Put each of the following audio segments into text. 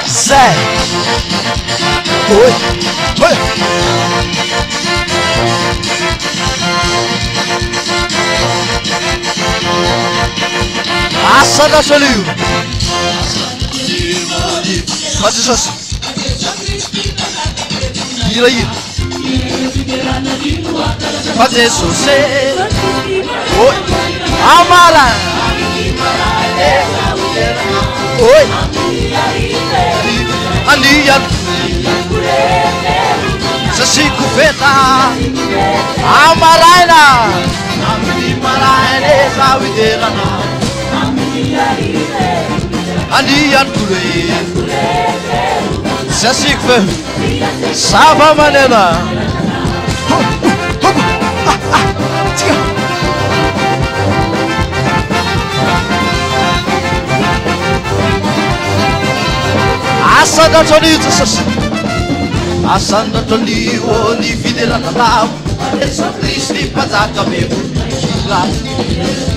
Zay. Oi. Oi. Asana soliu. Fazer isso. Ira aí. Fazer isso. Oi. Amara. Oi. Anian. Sasiku feta. Amaraina. Amaraina sawiderana. Anian kure. Sasiku fe. Sava manena. Asanda toni Jesus. Asanda toni oni fiderana lao. Jesus Cristo pazaka meu.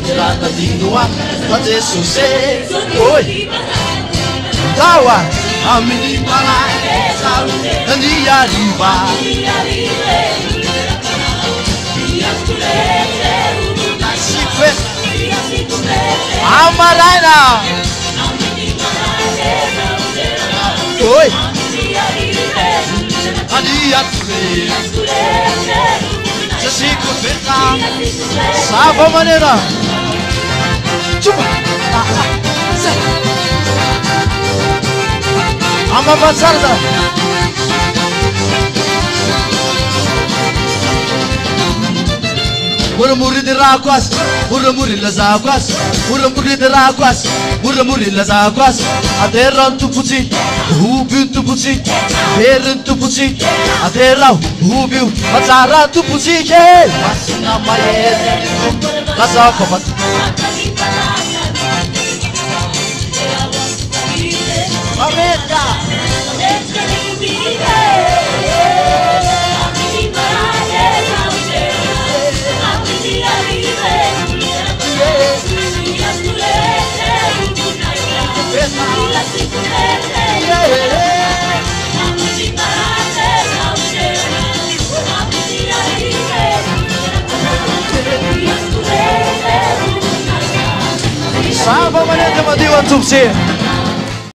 Kirana dinua. Jesus oi. Tawa amini para ni arriva. Amaraina. Oi. Adiature. Sasiku feta. Sava maneira. Chupa. Ama basarda. Murmuri de raquas, murmuri las aguas, murmuri de raquas, murmuri las aguas. Aterra tu puti, rubiu tu puti, ver tu puti, aterra rubiu, azara tu puti, masina maia, casa copat. América. Sava maneira de uma diva tupsi.